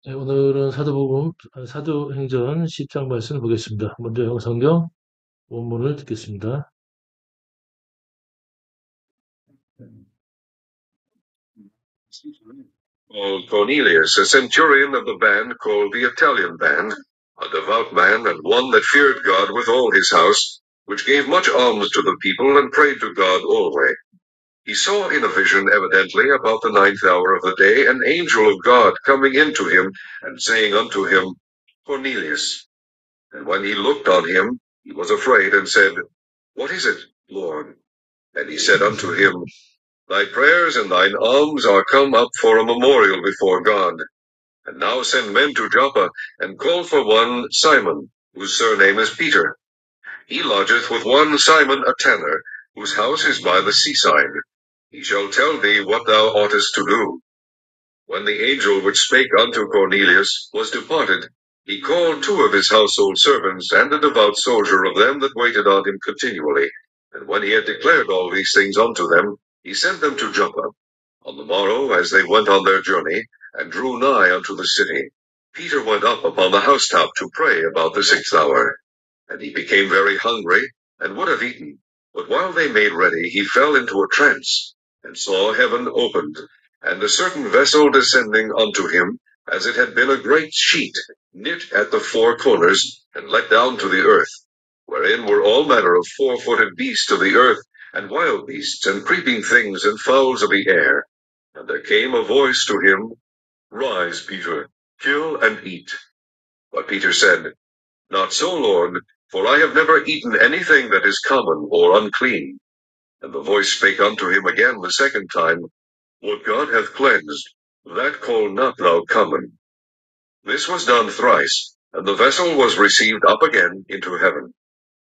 네, 오늘은 사도행전 10장 말씀을 보겠습니다. 먼저 영성경 원문을 듣겠습니다. Cornelius, a centurion of the band called the Italian band, a devout man and one that feared God with all his house, which gave much alms to the people and prayed to God always. He saw in a vision evidently about the 9th hour of the day an angel of God coming in to him and saying unto him, Cornelius. And when he looked on him, he was afraid and said, What is it, Lord? And he said unto him, Thy prayers and thine alms are come up for a memorial before God. And now send men to Joppa, and call for one Simon, whose surname is Peter. He lodgeth with one Simon a tanner, whose house is by the seaside. He shall tell thee what thou oughtest to do. When the angel which spake unto Cornelius was departed, he called 2 of his household servants, and a devout soldier of them that waited on him continually. And when he had declared all these things unto them, he sent them to Joppa. On the morrow, as they went on their journey, and drew nigh unto the city, Peter went up upon the housetop to pray about the 6th hour. And he became very hungry, and would have eaten. But while they made ready, he fell into a trance, and saw heaven opened, and a certain vessel descending unto him, as it had been a great sheet, knit at the 4 corners, and let down to the earth, wherein were all manner of 4-footed beasts of the earth, and wild beasts, and creeping things, and fowls of the air. And there came a voice to him, Rise, Peter, kill and eat. But Peter said, Not so, Lord, for I have never eaten anything that is common or unclean. And the voice spake unto him again the second time, What God hath cleansed, that call not thou common. This was done thrice, and the vessel was received up again into heaven.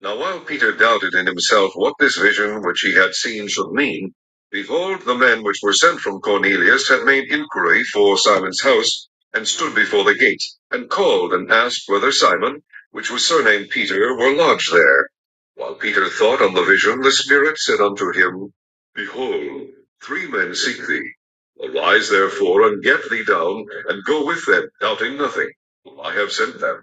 Now while Peter doubted in himself what this vision which he had seen should mean, behold, the men which were sent from Cornelius had made inquiry for Simon's house, and stood before the gate, and called and asked whether Simon, which was surnamed Peter, were lodged there. While Peter thought on the vision, the Spirit said unto him, Behold, 3 men seek thee. Arise therefore, and get thee down, and go with them, doubting nothing. I have sent them.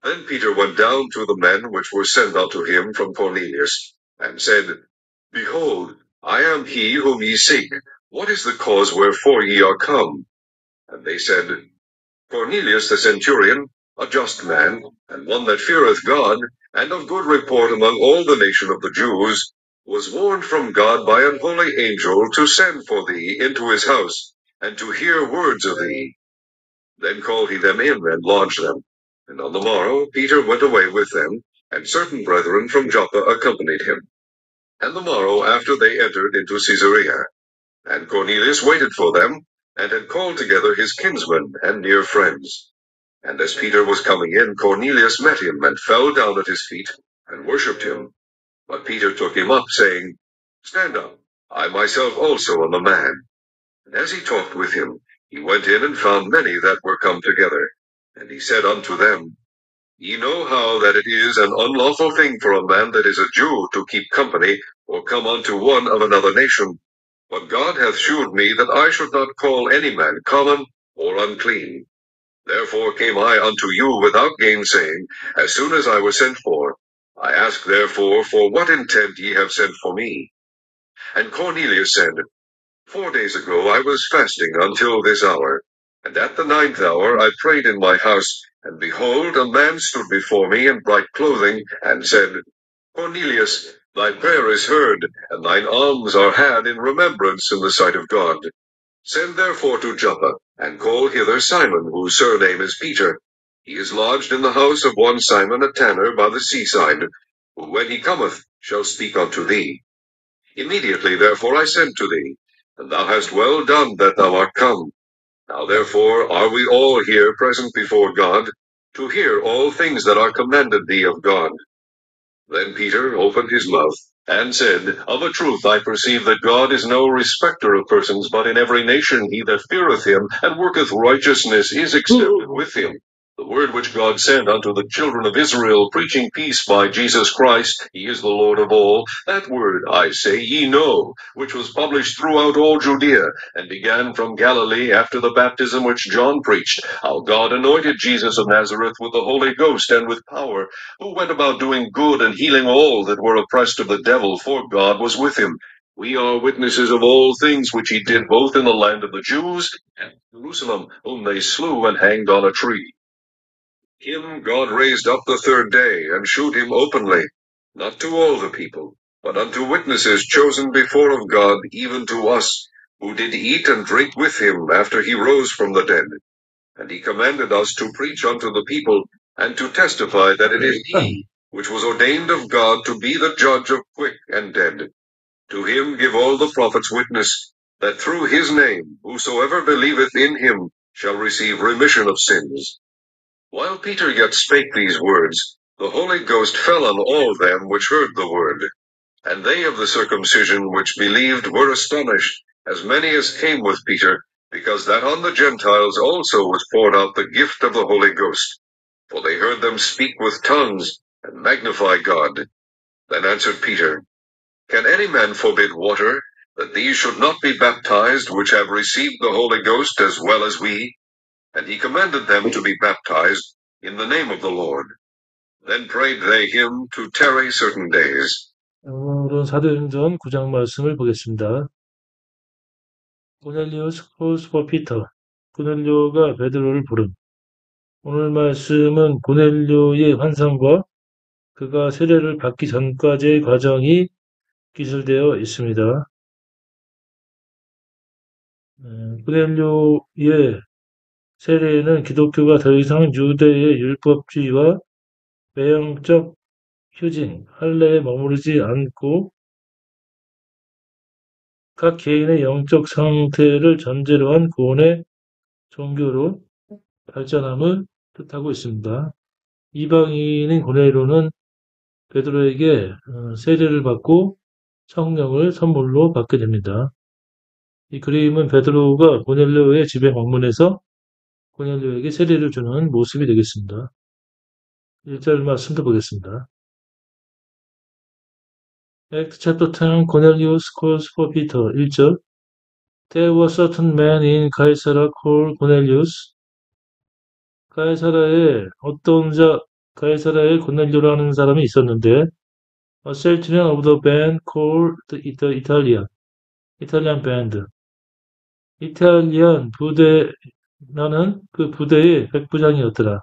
Then Peter went down to the men which were sent unto him from Cornelius, and said, Behold, I am he whom ye seek. What is the cause wherefore ye are come? And they said, Cornelius the centurion, a just man, and one that feareth God, and of good report among all the nation of the Jews, was warned from God by an holy angel to send for thee into his house, and to hear words of thee. Then called he them in, and lodged them. And on the morrow Peter went away with them, and certain brethren from Joppa accompanied him. And the morrow after they entered into Caesarea. And Cornelius waited for them, and had called together his kinsmen and near friends. And as Peter was coming in, Cornelius met him, and fell down at his feet, and worshipped him. But Peter took him up, saying, Stand up, I myself also am a man. And as he talked with him, he went in and found many that were come together. And he said unto them, Ye know how that it is an unlawful thing for a man that is a Jew to keep company, or come unto one of another nation. But God hath shewed me that I should not call any man common or unclean. Therefore came I unto you without gainsaying, as soon as I was sent for. I ask therefore for what intent ye have sent for me. And Cornelius said, 4 days ago I was fasting until this hour, and at the 9th hour I prayed in my house, and behold, a man stood before me in bright clothing, and said, Cornelius, thy prayer is heard, and thine alms are had in remembrance in the sight of God. Send therefore to Joppa, and call hither Simon, whose surname is Peter. He is lodged in the house of one Simon a tanner by the seaside, who when he cometh shall speak unto thee. Immediately therefore I sent to thee, and thou hast well done that thou art come. Now therefore are we all here present before God, to hear all things that are commanded thee of God. Then Peter opened his mouth, and said, Of a truth I perceive that God is no respecter of persons, but in every nation he that feareth him, and worketh righteousness, is accepted with him. The word which God sent unto the children of Israel, preaching peace by Jesus Christ, he is the Lord of all. That word, I say, ye know, which was published throughout all Judea, and began from Galilee after the baptism which John preached, how God anointed Jesus of Nazareth with the Holy Ghost and with power, who went about doing good and healing all that were oppressed of the devil, for God was with him. We are witnesses of all things which he did both in the land of the Jews and Jerusalem, whom they slew and hanged on a tree. Him God raised up the third day, and shewed him openly, not to all the people, but unto witnesses chosen before of God, even to us, who did eat and drink with him after he rose from the dead. And he commanded us to preach unto the people, and to testify that it is he which was ordained of God to be the judge of quick and dead. To him give all the prophets witness, that through his name whosoever believeth in him shall receive remission of sins. While Peter yet spake these words, the Holy Ghost fell on all them which heard the word. And they of the circumcision which believed were astonished, as many as came with Peter, because that on the Gentiles also was poured out the gift of the Holy Ghost. For they heard them speak with tongues, and magnify God. Then answered Peter, Can any man forbid water, that these should not be baptized, which have received the Holy Ghost as well as we? And he commanded them to be baptized in the name of the Lord. Then prayed they him to tarry certain days. 오늘은 사도행전 9장 말씀을 보겠습니다. 고넬리오스 calls for Peter. 고넬료가 베드로를 부름. 오늘 말씀은 고넬료의 환상과 그가 세례를 받기 전까지의 과정이 기술되어 있습니다. 고넬료의 세례는 기독교가 더 이상 유대의 율법주의와 외형적 휴진, 할례에 머무르지 않고 각 개인의 영적 상태를 전제로 한 구원의 종교로 발전함을 뜻하고 있습니다. 이방인인 고넬료는 베드로에게 세례를 받고 성령을 선물로 받게 됩니다. 이 그림은 베드로가 고넬료의 집에 방문해서 고넬료에게 세례를 주는 모습이 되겠습니다. 1절 말씀도 보겠습니다. Act chapter 10, Cornelius calls for Peter. 1절. There was a certain man in Caesarea called Cornelius. 가이사라에 고넬료라는 사람이 있었는데, a centurion of the band called the Italian band. 이탈리안 나는 그 부대의 백부장이었더라.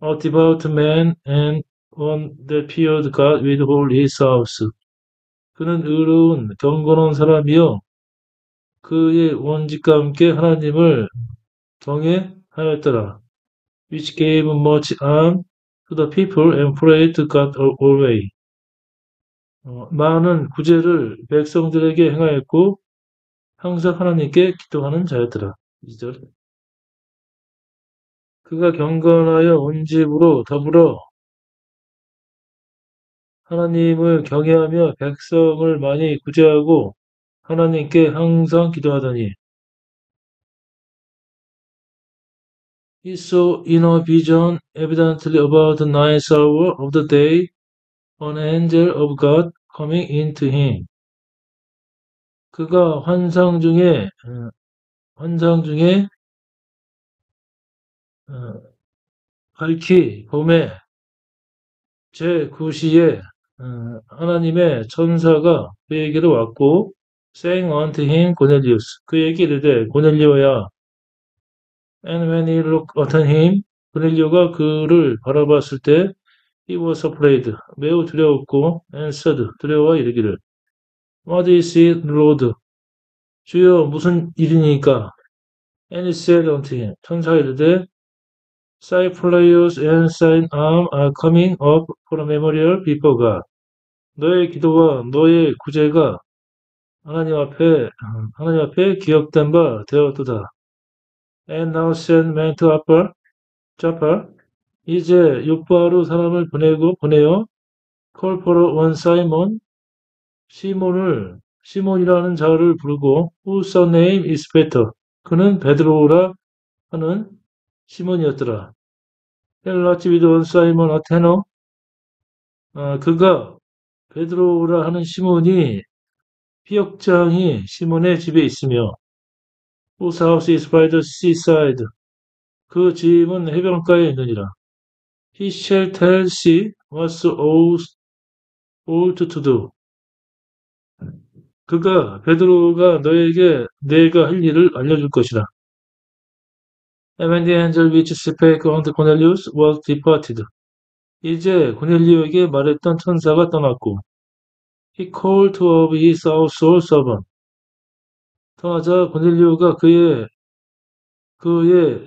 A devout man and one that feared God with all his house. 그는 의로운 경건한 사람이요 그의 원직과 함께 하나님을 경외하였더라. Which gave much alms to the people and prayed to God always. 많은 구제를 백성들에게 행하였고 항상 하나님께 기도하는 자였더라. 2절. 그가 경건하여 온 집으로 더불어 하나님을 경외하며 백성을 많이 구제하고 하나님께 항상 기도하더니 He saw in a vision evidently about the ninth hour of the day an angel of God coming into him. 그가 환상 중에 밝히 봄에 제9시에 하나님의 천사가 그에게로 왔고 saying unto him Cornelius 그에게 이르되 고넬료야 and when he looked upon him 고넬료가 그를 바라봤을 때 he was afraid 매우 두려웠고 and said 두려워 이르기를 What is it, Lord? 주여 무슨 일이니까? And he said unto him 천사가 이르되 Thy prayers and thine arm are coming up for a memorial before God. 너의 기도와 너의 구제가 하나님 앞에 기억된 바 되었도다. And now send men to Joppa. 이제 요파로 사람을 보내어 call for one Simon, 시몬이라는 자를 부르고 whose name is Peter. 그는 베드로라 하는 시몬이었더라. 헬라치 비드원 사이먼 아테노 그가 베드로라 하는 시몬이 피역장이 시몬의 집에 있으며 whose house is by the seaside 그 집은 해변가에 있느니라. He shall tell thee what ought to do. 그가 베드로가 너에게 내가 할 일을 알려줄 것이라. And when the angel which spake unto Cornelius was departed. 이제 고넬리오에게 말했던 천사가 떠났고 He called two of his household servants. 떠나자 고넬리오가 그의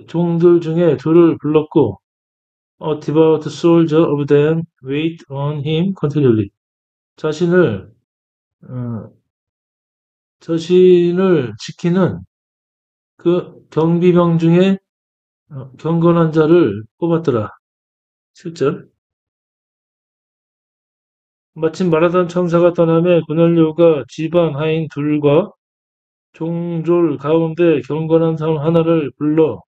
종들 중에 둘을 불렀고 A devout soldier of them wait on him continually. 자신을 어, 자신을 지키는 그 경비병 중에 경건한 자를 뽑았더라. 7절. 마침 말하던 천사가 떠나매 고넬료가 집안 하인 둘과 종졸 가운데 경건한 사람 하나를 불러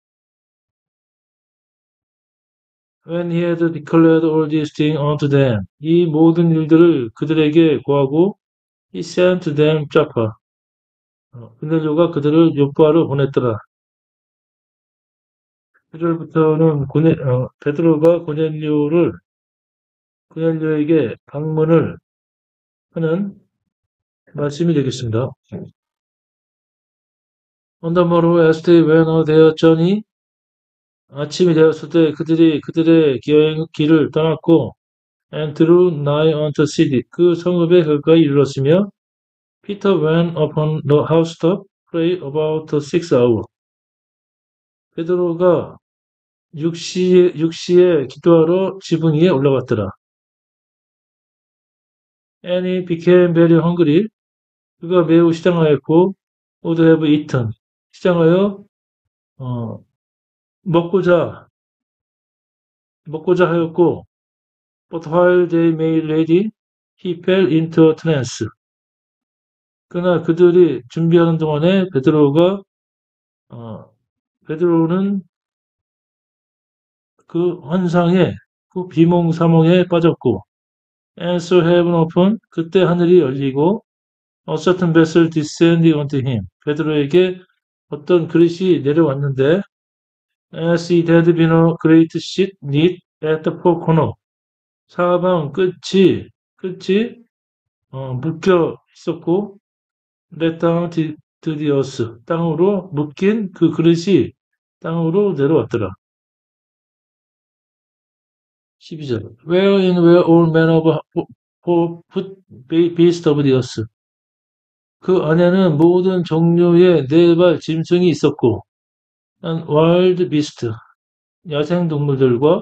When he had declared all these things unto them 이 모든 일들을 그들에게 고하고 he sent them Joppa 고넬료가 그들을 요바로 보냈더라. 1절부터는 베드로가 고넬료에게 방문을 하는 말씀이 되겠습니다. On the morrow as they went on their journey 아침이 되었을 때 그들이 그들의 길을 떠났고 and drew nigh unto city 그 성읍에 가까이 이르렀으며 Peter went upon the housetop pray about 6 hours 베드로가 6시에 기도하러 지붕 위에 올라갔더라. And he became very hungry 그가 매우 시장하였고 would have eaten 시장하여 먹고자 하였고 but while they made ready he fell into a trance 그러나 그들이 준비하는 동안에 베드로는 그 환상에 그 비몽사몽에 빠졌고 and so heaven opened 그때 하늘이 열리고 a certain vessel descended unto him 베드로에게 어떤 그릇이 내려왔는데 as it had been a great sheet knit at the four corner 사방 끝이 묶여 있었고 let down to the earth 땅으로 묶인 그 그릇이 땅으로 내려왔더라. 12절 wherein were all manner of beasts of the earth 그 안에는 모든 종류의 네 발 짐승이 있었고 and wild beast 야생 동물들과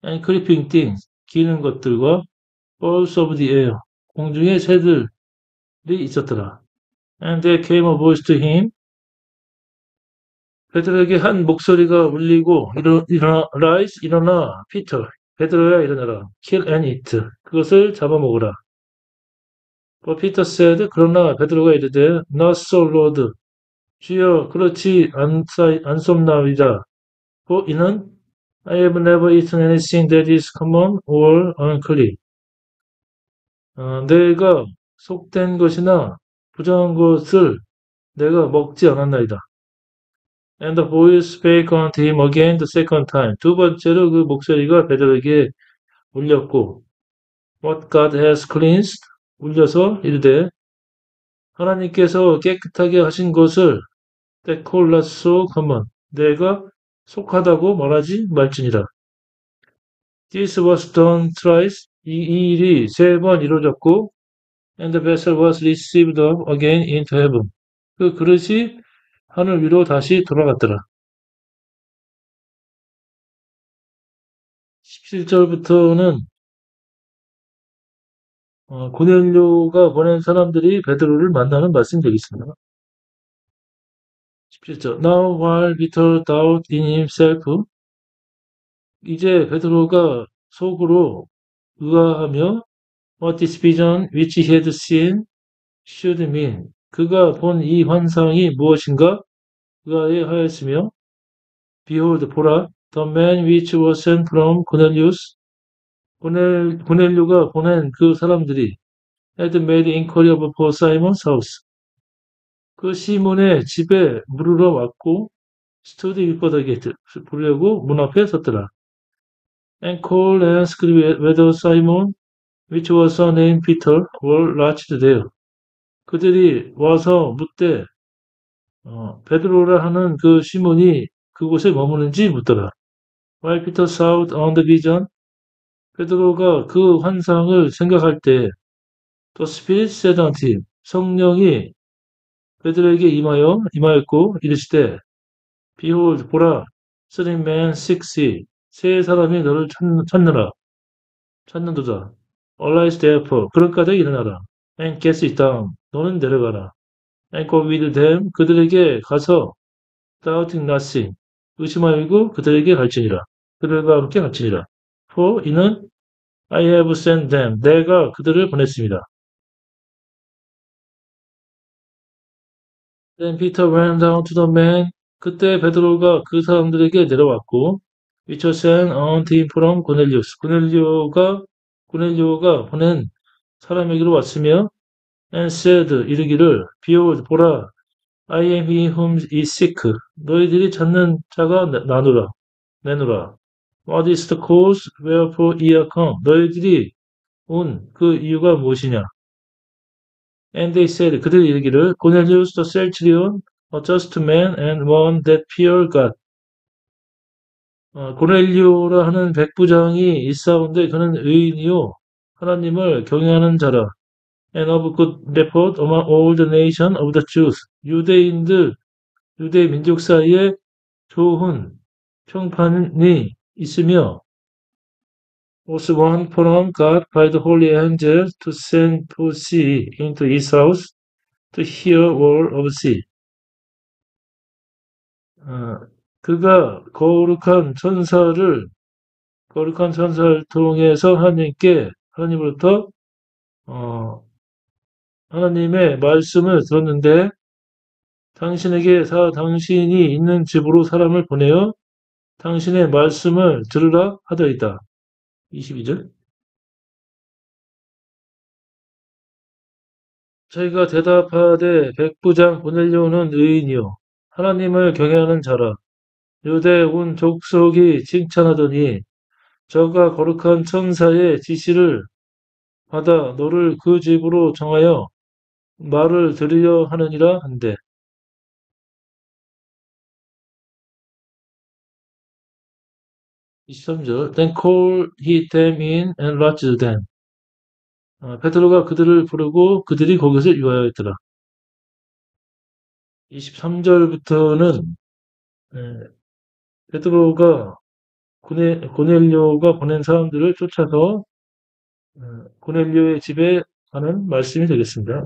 and creeping things 기는 것들과 birds of the air 공중의 새들이 있었더라. And there came a voice to him 베드로에게 한 목소리가 울리고 rise 일어나 피터 베드로야 일어나라 kill and eat 그것을 잡아먹으라. But Peter said 그러나 베드로가 이르되 not so Lord 주여 그렇지 않소이다. For 이는 I have never eaten anything that is common or unclean. 내가 속된 것이나 부정한 것을 내가 먹지 않았나이다. And the voice spake unto him again the second time. 두 번째로 그 목소리가 베드로에게 울렸고 What God has cleansed 울려서 이르되 하나님께서 깨끗하게 하신 것을 that call not so common 내가 속하다고 말하지 말지니라. This was done thrice. 이 일이 세 번 이루어졌고 and the vessel was received up again into heaven. 그 그릇이 하늘 위로 다시 돌아갔더라. 17절부터는 고넬료가 보낸 사람들이 베드로를 만나는 말씀이 되겠습니다. 17절 Now while Peter doubted in himself 이제 베드로가 속으로 의아하며 What this vision which he had seen should mean 그가 본 이 환상이 무엇인가 의아해하였으며 Behold 보라 the man which was sent from Cornelius, 고넬료가 보낸 그 사람들이 had made inquiry of poor Simon's house. 그 시몬의 집에 물으러 왔고 stood before the gate, 부르려고 문 앞에 섰더라. And called and asked whether Simon, which was named Peter, were lodged there. 그들이 와서 묻되 베드로라 하는 그 시몬이 그곳에 머무는지 묻더라. While Peter thought on the vision, 베드로가 그 환상을 생각할 때 The Spirit said unto him, 성령이 베드로에게 임하였고 이르시되 Behold, 보라, three men seek thee. 세 사람이 너를 찾는도다. Arise therefore, 그런까지 일어나라. And get thee down, 너는 내려가라. And go with them, 그들에게 가서 doubting nothing, 의심 말고 그들에게 갈지니라. 그들과 함께 갈지니라. For 이는 I have sent them, 내가 그들을 보냈습니다. Then Peter went down to the man, 그때 베드로가 그 사람들에게 내려왔고 which was sent unto him from Cornelius, 고넬료가 보낸 사람에게로 왔으며 and said, 이르기를 Behold, 보라, I am he whom ye seek. 너희들이 찾는 자가 내노라. What is the cause wherefore ye are come? 너희들이 온 그 이유가 무엇이냐? And they said, 그들이 이르기를 Cornelius the centurion, a just man and one that feared God. 고넬료라 하는 백부장이 있사온데 그는 의인이요 하나님을 경외하는 자라. And of good report among all the nation of the Jews. 유대 민족 사이에 좋은 평판이 있으며 was one from God by the holy angel to send to sea into his house to hear word of sea. 그가 거룩한 천사를 통해서 하나님으로부터 하나님의 말씀을 들었는데 당신이 있는 집으로 사람을 보내어 당신의 말씀을 들으라 하더이다. 22절. 저희가 대답하되 백부장 고넬료는 의인이요 하나님을 경외하는 자라. 유대 온 족속이 칭찬하더니 저가 거룩한 천사의 지시를 받아 너를 그 집으로 정하여 말을 들으려 하느니라 한대. 23절. Then called he them in and lodged them. 베드로가 그들을 부르고 그들이 거기서 유하였더라. 23절부터는 베드로가 고넬료가 보낸 사람들을 쫓아서 고넬료의 집에 가는 말씀이 되겠습니다.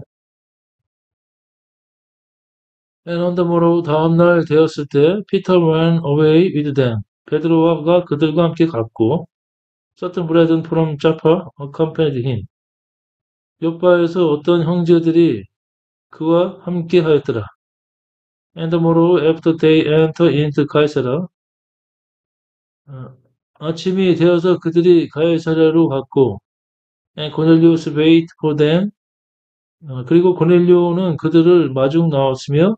And on the morrow, 다음날 되었을 때 Peter went away with them. 베드로가 그들과 함께 갔고 certain brethren from Joppa accompanied him. 요빠에서 어떤 형제들이 그와 함께 하였더라. And the morrow after they entered into Caesarea. 아침이 되어서 그들이 가이사랴로 갔고 and Cornelius waited for them. 그리고 고넬료는 그들을 마중 나왔으며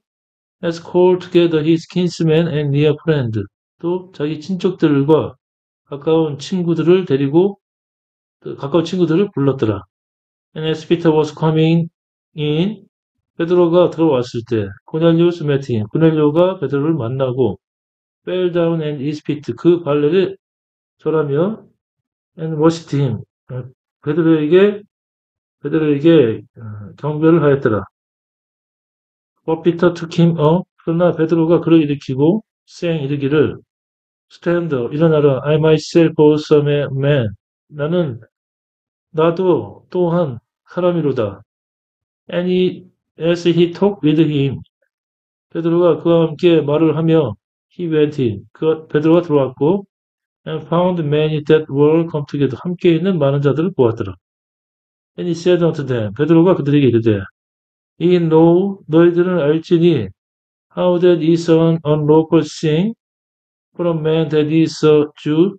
has called together his kinsmen and near friend. 또 자기 친척들과 가까운 친구들을 불렀더라. And as Peter was coming in, 베드로가 들어왔을 때 Cornelius met him. 고넬료가 베드로를 만나고 fell down at his feet. 그 발레를 절하며 and worshiped him. 베드로에게 경배를 하였더라. But Peter took him up. 그러나 베드로가 그를 일으키고 saying 이르기를 Stand up, 일어나라. I myself also am a man. 나도 또한 사람이로다. And as he talked with him, 베드로가 그와 함께 말을 하며 he went in. 베드로가 들어왔고 and found many that were come together. 함께 있는 많은 자들을 보았더라. And he said unto them, 베드로가 그들에게 이르되 Ye know, 너희들은 알지니 how that is an unlawful thing for a man that is a Jew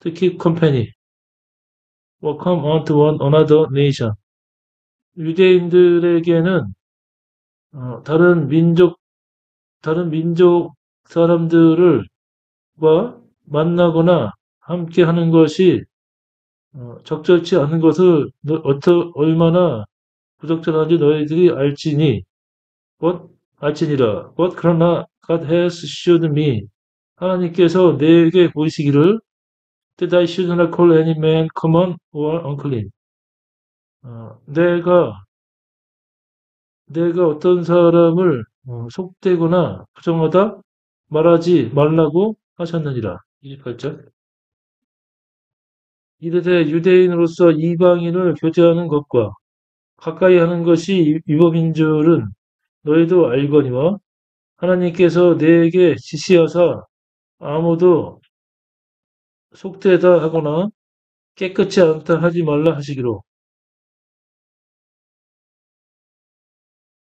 to keep company or come unto one another nation. 유대인들에게는 다른 민족 사람들을 과 만나거나 함께 하는 것이 적절치 않은 것을 얼마나 부적절한지 너희들이 곧 알지니라. 곧 그러나 God has showed me 하나님께서 내게 보이시기를 that I should not call any man common or unclean. 내가 어떤 사람을 속되거나 부정하다 말하지 말라고 하셨느니라. 28절. 이르되 유대인으로서 이방인을 교제하는 것과 가까이 하는 것이 위법인 줄은 너희도 알거니와 하나님께서 내게 지시하사 아무도 속되다 하거나 깨끗지 않다 하지 말라 하시기로.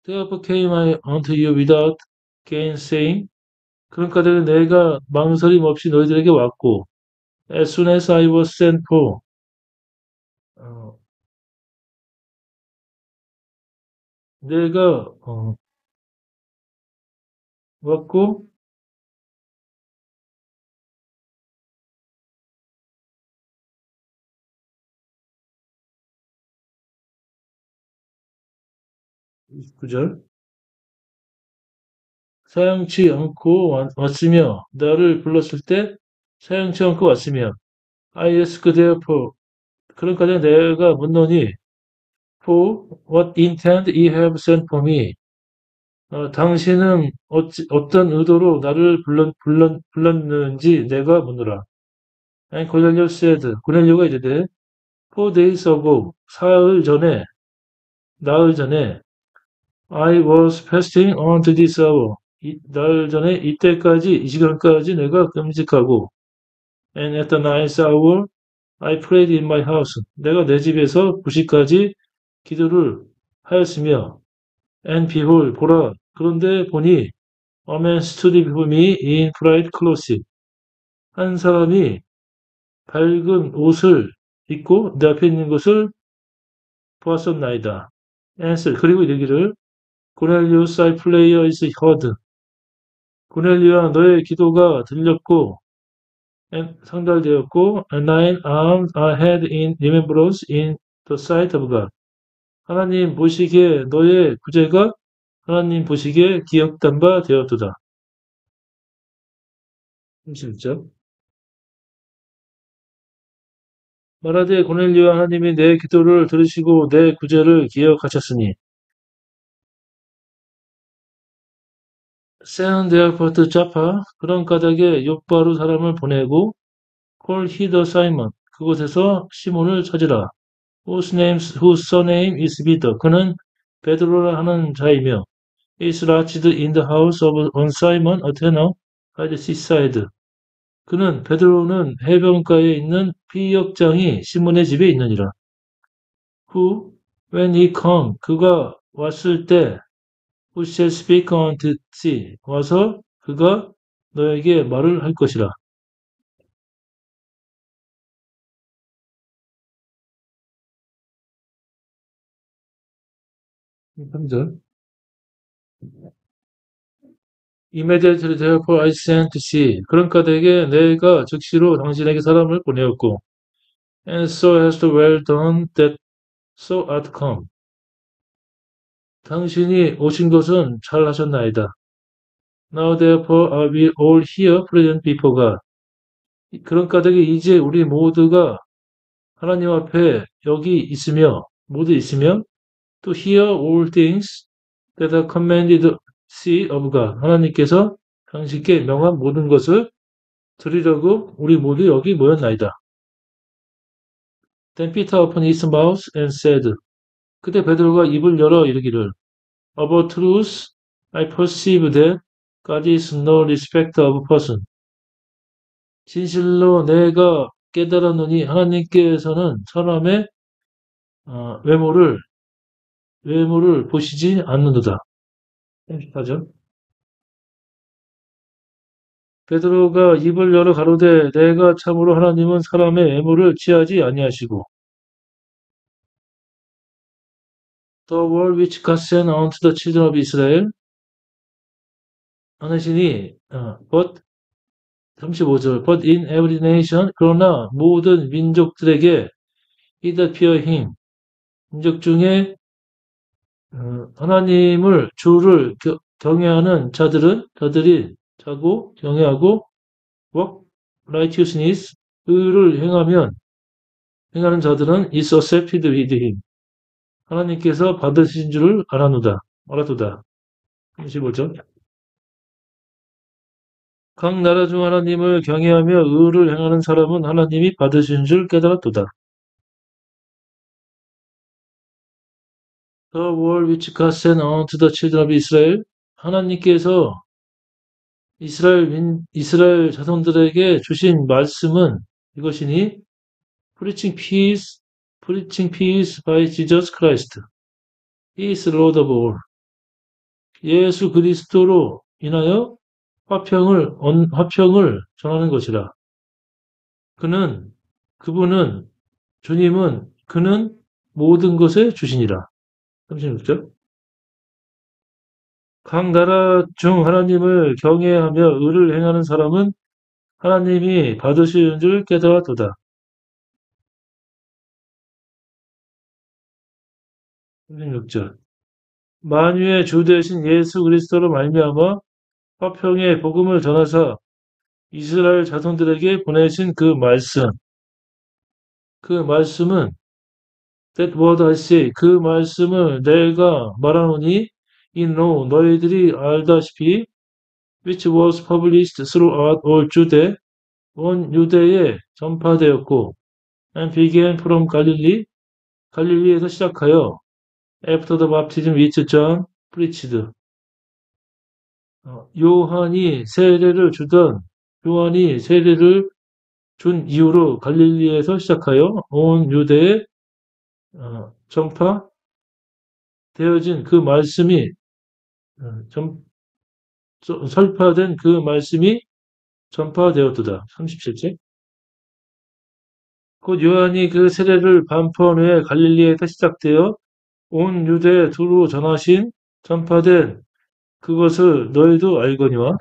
Therefore came I unto you without gainsaying. 그러니까 내가 망설임 없이 너희들에게 왔고 as soon as I was sent for 어, 내가 왔고 29절 사용치 않고 왔으며 나를 불렀을 때 사용치 않고 왔으며 I ask therefore 그러니까 내가 묻노니 for what intent ye have sent for me 당신은 어떤 의도로 나를 불렀는지 내가 묻노라. And Cornelius said 고넬료가 이르되 4 days ago 나흘 전에 I was fasting unto this hour 날 전에 이때까지 이 시간까지 내가 금식하고 and at the ninth hour I prayed in my house. 내가 내 집에서 9시까지 기도를 하였으며 and behold 보라 그런데 보니 a man stood before me in bright clothes. 한 사람이 밝은 옷을 입고 내 앞에 있는 것을 보았었나이다. answer 그리고 이르기를 Cornelius thy prayer is heard. 고넬리와 너의 기도가 들렸고 상달되었고 and thine alms are had in remembrance in the sight of God. 하나님 보시기에 너의 구제가 하나님 보시기에 기억된 바 되었도다. 31절 말하되 고넬료와 하나님이 내 기도를 들으시고 내 구제를 기억하셨으니 send therefore to Joppa 그런 까닭에 욥바로 사람을 보내고 call hither Simon 그곳에서 시몬을 찾으라. whose surname is Peter 그는 베드로라 하는 자이며 is lodged in the house of one Simon a tanner by the seaside. 그는 베드로는 해변가에 있는 피역장이 시몬의 집에 있느니라. Who, when he come, 그가 왔을 때, who shall speak unto thee, 와서 그가 너에게 말을 할 것이라. 3절 Immediately therefore I sent to see. 그러니까 내가 즉시로 당신에게 사람을 보내었고 and so hast well done that so art come. 당신이 오신 것은 잘 하셨나이다. Now therefore are we all here present before God. 그러니까 이제 우리 모두가 하나님 앞에 모두 있으며 to hear all things that are commanded see of God. 하나님께서 당신께 명한 모든 것을 들으려고 우리 모두 여기 모였나이다. Then Peter opened his mouth and said, 그때 베드로가 입을 열어 이르기를, Of a truth, I perceive that God is no respecter of person. 진실로 내가 깨달았노니 하나님께서는 사람의 외모를 보시지 않는도다. 34절. 베드로가 입을 열어 가로되 내가 참으로 하나님은 사람의 애물을 취하지 아니하시고 The word which God sent unto the children of Israel 하시니 but 35절 But in every nation 그러나 모든 민족들에게 he that fear him 민족 중에 하나님을 주를 경외하는 저들이 자고 경외하고 work righteousness 의를 행하는 자들은 is accepted with him 하나님께서 받으신 줄을 알아두다. 35절 각 나라 중 하나님을 경외하며 의를 행하는 사람은 하나님이 받으신 줄 깨달았도다. The word which God sent unto the children of Israel 하나님께서 이스라엘 자손들에게 주신 말씀은 이것이니 preaching peace by Jesus Christ. He is Lord of all. 예수 그리스도로 인하여 화평을 전하는 것이라. 그는 모든 것의 주신이라. 36절. 각 나라 중 하나님을 경외하며 의를 행하는 사람은 하나님이 받으시는 줄 깨달았도다. 36절. 만유의 주 되신 예수 그리스도로 말미암아 화평의 복음을 전하사 이스라엘 자손들에게 보내신 그 말씀은 that word I say 그 말씀을 내가 말하노니 in know 너희들이 알다시피 which was published throughout all Judea 온 유대에 전파되었고 and began from 갈릴리에서 시작하여 after the baptism which John preached 요한이 세례를 준 이후로 갈릴리에서 시작하여 온 유대에 전파되어진 그 말씀이 설파된 그 말씀이 전파되었도다. 37절. 곧 요한이 그 세례를 반포한 후에 갈릴리에서 시작되어 온 유대에 두루 전파된 그것을 너희도 알거니와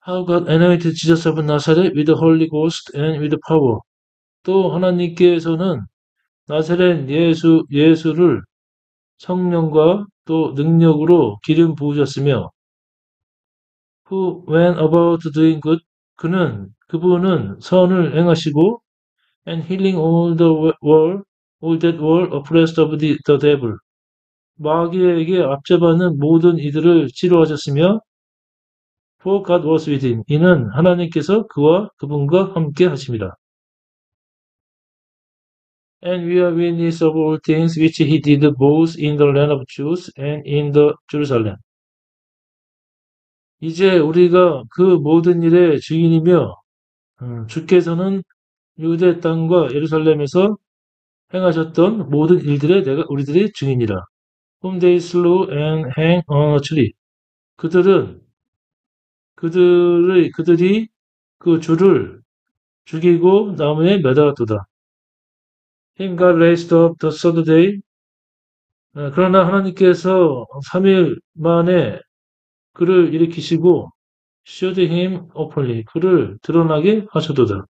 How God anointed Jesus of Nazareth with the Holy Ghost and with power. 또 하나님께서는 나사렛 예수를 성령과 또 능력으로 기름 부으셨으며 who went about doing good 그분은 선을 행하시고 and healing all that were oppressed of the devil 마귀에게 압제받는 모든 이들을 치료하셨으며 for God was with him 이는 하나님께서 그분과 함께 하심이라. And we are witnesses of all things which he did both in the land of Jews and in the Jerusalem. 이제 우리가 그 모든 일의 증인이며 주께서는 유대 땅과 예루살렘에서 행하셨던 모든 일들에 우리들이 증인이라. Whom they slew and hanged on a tree. 그들이 그 주를 죽이고 나무에 매달았도다. Him God raised up the third day. 그러나 하나님께서 3일 만에 그를 일으키시고 showed him openly. 그를 드러나게 하셨도다.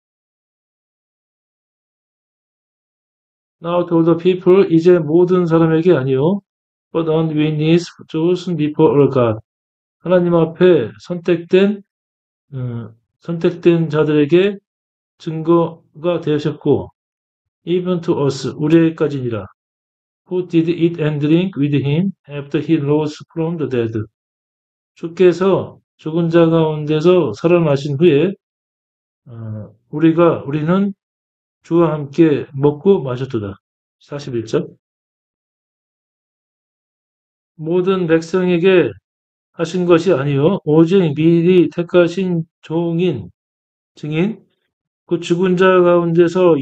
Now to the people 이제 모든 사람에게 아니요 but on witness chosen before our God. 하나님 앞에 선택된 자들에게 증거가 되셨고 even to us 우리에게까지니라. Who did eat and drink with him after he rose from the dead. 주께서 죽은 자 가운데서 살아나신 후에 우리는 주와 함께 먹고 마셨도다. 41절. 모든 백성에게 하신 것이 아니요 오직 미리 택하신 증인 그 죽은 자 가운데서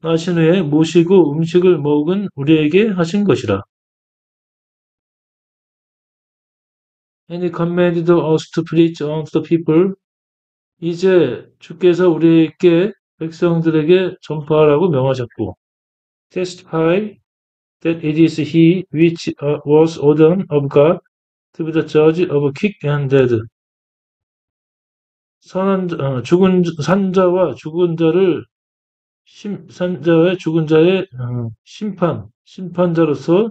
일어나신 후에 모시고 음식을 먹은 우리에게 하신 것이라. And he commanded us to preach unto the people. 이제 주께서 우리에게 백성들에게 전파하라고 명하셨고, testify that it is he which was ordained of God to be the judge of quick and dead. 죽은 산자와 죽은 자를 산자의 죽은 자의 심판자로서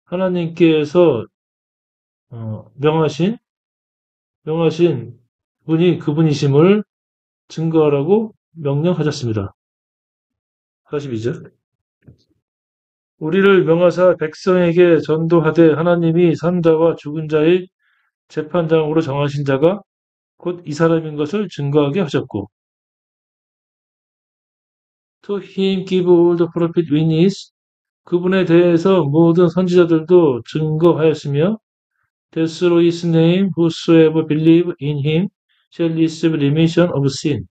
하나님께서 명하신 분이 그분이심을 증거하라고 명령하셨습니다. 42절. 우리를 명하사 백성에게 전도하되 하나님이 산자와 죽은 자의 재판장으로 정하신 자가 곧 이 사람인 것을 증거하게 하셨고, To him give all the prophet witness. 그분에 대해서 모든 선지자들도 증거하였으며, that through his name whosoever believe in him shall receive remission of sin.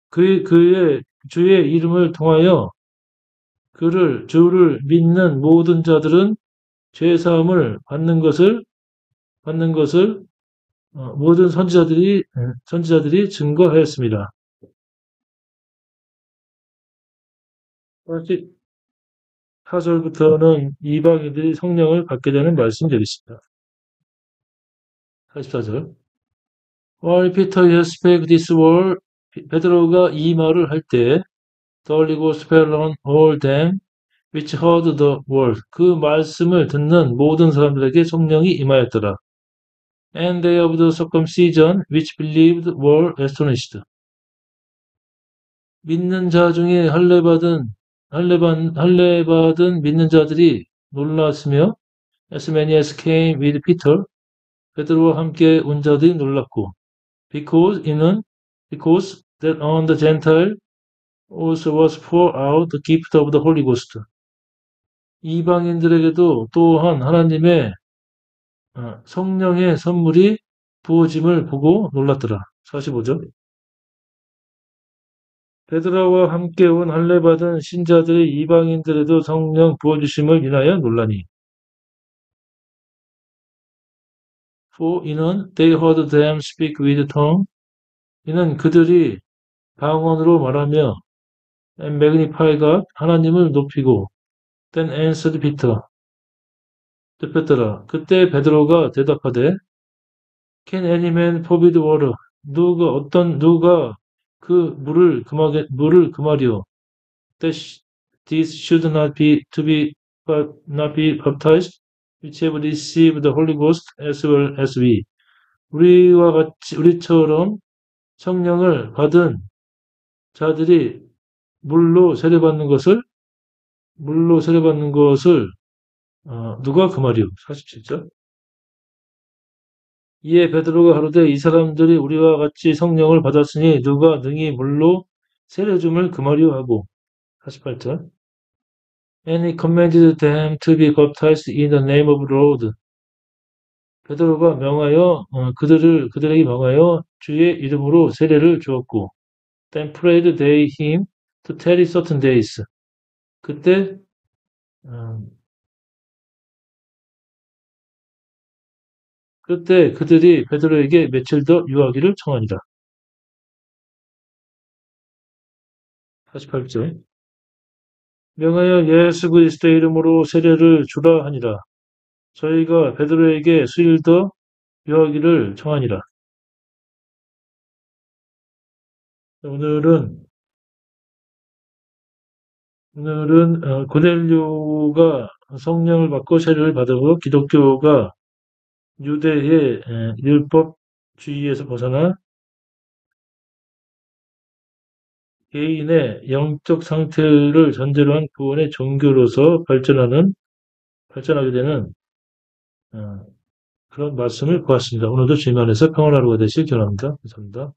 그의 주의 이름을 통하여 주를 믿는 모든 자들은 죄 사함을 받는 것을 모든 선지자들이 증거하였습니다. 44절부터는 이방인들이 성령을 받게 되는 말씀이 되겠습니다. 44절. While Peter spake this word, 베드로가 이 말을 할 때, the Holy Ghost fell on all them which heard the word. 그 말씀을 듣는 모든 사람들에게 성령이 임하였더라. And they of the circumcision which believed were astonished. 믿는 자 중에 할례 받은 믿는 자들이 놀랐으며, as many as came with Peter, 베드로와 함께 온 자들이 놀랐고, because that on the Gentile also was poured out the gift of the Holy Ghost. 이방인들에게도 또한 하나님의 성령의 선물이 부어짐을 보고 놀랐더라. 45절. 베드로와 함께 온 할례받은 신자들이 이방인들에도 성령 부어주심을 인하여 놀라니. For 이는 they heard them speak with tongue. 이는 그들이 방언으로 말하며 and magnify God, 하나님을 높이고 then answered Peter. 대표더라. 그때 베드로가 대답하되 Can any man forbid water? 누가 그 물을 금하리요? This should not be baptized, which have received the Holy Ghost as well as we. 우리처럼 성령을 받은 자들이 물로 세례받는 것을 누가 금하리요? 47절. 이에 베드로가 가로되 이 사람들이 우리와 같이 성령을 받았으니 누가 능히 물로 세례줌을 금하리요 하고. 48절. And he commanded them to be baptized in the name of the Lord. 베드로가 그들에게 명하여 주의 이름으로 세례를 주었고, then prayed they him to tarry certain days. 그때 그들이 베드로에게 며칠 더 유하기를 청하니라. 48절. 명하여 예수 그리스도의 이름으로 세례를 주라 하니라. 저희가 베드로에게 수일 더 유하기를 청하니라. 오늘은 고넬료가 성령을 받고 세례를 받고 기독교가 유대의 율법주의에서 벗어나 개인의 영적 상태를 전제로 한 구원의 종교로서 발전하게 되는 그런 말씀을 보았습니다. 오늘도 주님 안에서 평안하루가 되시길 기원합니다. 감사합니다.